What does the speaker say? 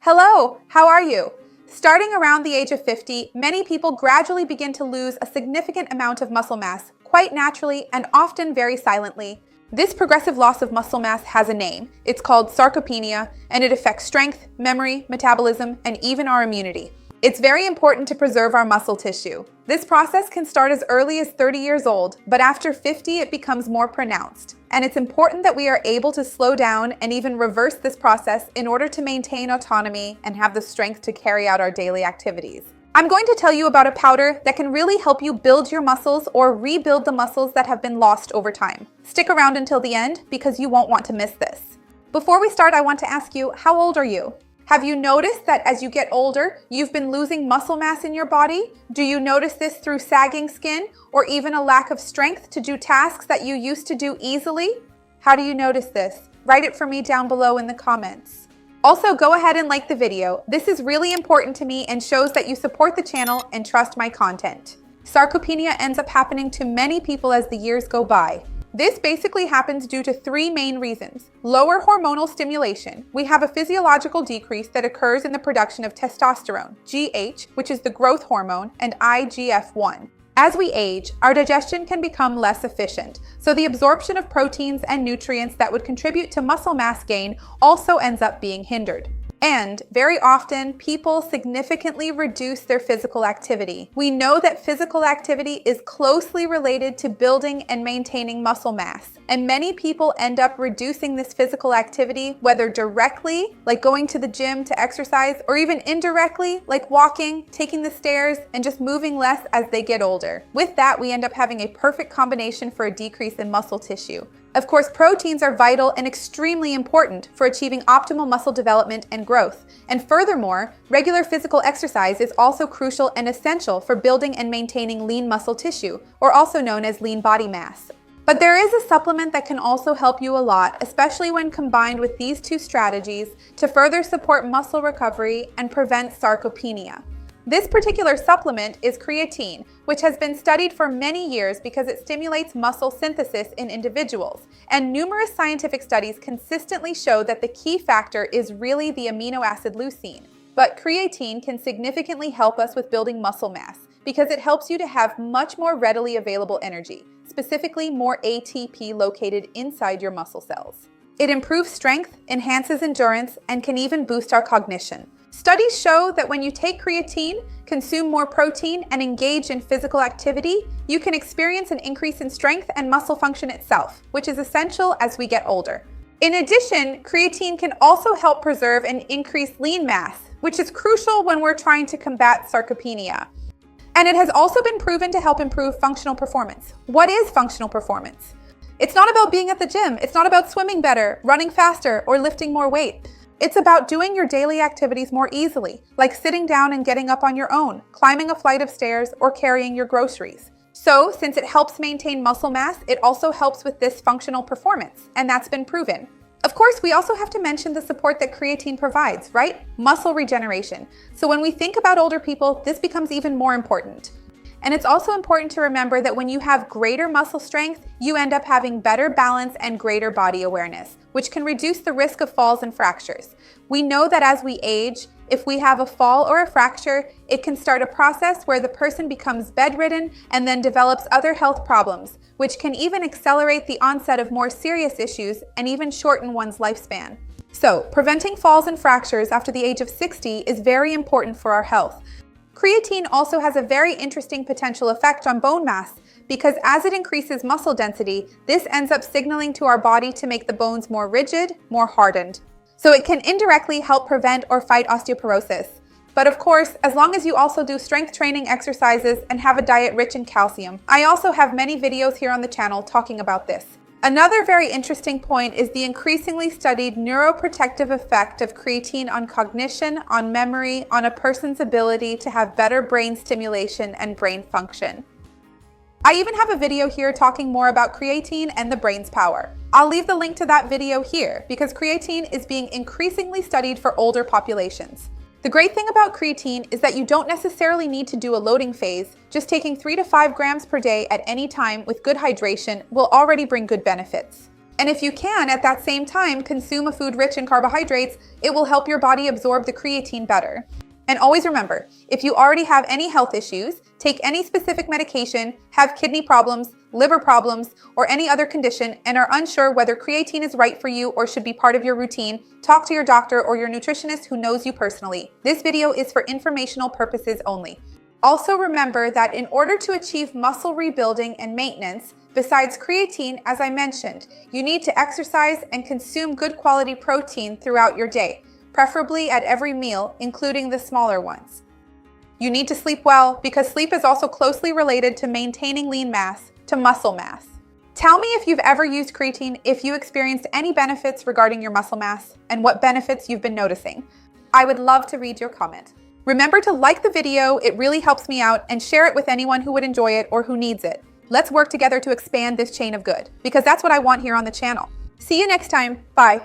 Hello, how are you? Starting around the age of 50, many people gradually begin to lose a significant amount of muscle mass, quite naturally and often very silently. This progressive loss of muscle mass has a name. It's called sarcopenia, and it affects strength, memory, metabolism, and even our immunity. It's very important to preserve our muscle tissue. This process can start as early as 30 years old, but after 50 it becomes more pronounced. And it's important that we are able to slow down and even reverse this process in order to maintain autonomy and have the strength to carry out our daily activities. I'm going to tell you about a powder that can really help you build your muscles or rebuild the muscles that have been lost over time. Stick around until the end because you won't want to miss this. Before we start, I want to ask you, how old are you? Have you noticed that as you get older, you've been losing muscle mass in your body? Do you notice this through sagging skin or even a lack of strength to do tasks that you used to do easily? How do you notice this? Write it for me down below in the comments. Also, go ahead and like the video. This is really important to me and shows that you support the channel and trust my content. Sarcopenia ends up happening to many people as the years go by. This basically happens due to three main reasons. Lower hormonal stimulation. We have a physiological decrease that occurs in the production of testosterone, GH, which is the growth hormone, and IGF-1. As we age, our digestion can become less efficient, so the absorption of proteins and nutrients that would contribute to muscle mass gain also ends up being hindered. And very often, people significantly reduce their physical activity. We know that physical activity is closely related to building and maintaining muscle mass. And many people end up reducing this physical activity, whether directly, like going to the gym to exercise, or even indirectly, like walking, taking the stairs, and just moving less as they get older. With that, we end up having a perfect combination for a decrease in muscle tissue. Of course, proteins are vital and extremely important for achieving optimal muscle development and growth. And furthermore, regular physical exercise is also crucial and essential for building and maintaining lean muscle tissue, or also known as lean body mass. But there is a supplement that can also help you a lot, especially when combined with these two strategies to further support muscle recovery and prevent sarcopenia. This particular supplement is creatine, which has been studied for many years because it stimulates muscle synthesis in individuals, and numerous scientific studies consistently show that the key factor is really the amino acid leucine. But creatine can significantly help us with building muscle mass because it helps you to have much more readily available energy, specifically more ATP located inside your muscle cells. It improves strength, enhances endurance, and can even boost our cognition. Studies show that when you take creatine, consume more protein, and engage in physical activity, you can experience an increase in strength and muscle function itself, which is essential as we get older. In addition, creatine can also help preserve and increase lean mass, which is crucial when we're trying to combat sarcopenia. And it has also been proven to help improve functional performance. What is functional performance? It's not about being at the gym. It's not about swimming better, running faster, or lifting more weight. It's about doing your daily activities more easily, like sitting down and getting up on your own, climbing a flight of stairs, or carrying your groceries. So, since it helps maintain muscle mass, it also helps with this functional performance, and that's been proven. Of course, we also have to mention the support that creatine provides, right? Muscle regeneration. So when we think about older people, this becomes even more important. And it's also important to remember that when you have greater muscle strength, you end up having better balance and greater body awareness, which can reduce the risk of falls and fractures. We know that as we age, if we have a fall or a fracture, it can start a process where the person becomes bedridden and then develops other health problems, which can even accelerate the onset of more serious issues and even shorten one's lifespan. So, preventing falls and fractures after the age of 60 is very important for our health. Creatine also has a very interesting potential effect on bone mass because as it increases muscle density, this ends up signaling to our body to make the bones more rigid, more hardened. So it can indirectly help prevent or fight osteoporosis. But of course, as long as you also do strength training exercises and have a diet rich in calcium. I also have many videos here on the channel talking about this. Another very interesting point is the increasingly studied neuroprotective effect of creatine on cognition, on memory, on a person's ability to have better brain stimulation and brain function. I even have a video here talking more about creatine and the brain's power. I'll leave the link to that video here because creatine is being increasingly studied for older populations. The great thing about creatine is that you don't necessarily need to do a loading phase. Just taking 3 to 5 grams per day at any time with good hydration will already bring good benefits. And if you can, at that same time, consume a food rich in carbohydrates, it will help your body absorb the creatine better. And always remember, if you already have any health issues, take any specific medication, have kidney problems, liver problems, or any other condition, and are unsure whether creatine is right for you or should be part of your routine, talk to your doctor or your nutritionist who knows you personally. This video is for informational purposes only. Also remember that in order to achieve muscle rebuilding and maintenance, besides creatine, as I mentioned, you need to exercise and consume good quality protein throughout your day, preferably at every meal, including the smaller ones. You need to sleep well because sleep is also closely related to maintaining lean mass to muscle mass. Tell me if you've ever used creatine, if you experienced any benefits regarding your muscle mass, and what benefits you've been noticing. I would love to read your comment. Remember to like the video, it really helps me out, and share it with anyone who would enjoy it or who needs it. Let's work together to expand this chain of good, because that's what I want here on the channel. See you next time. Bye.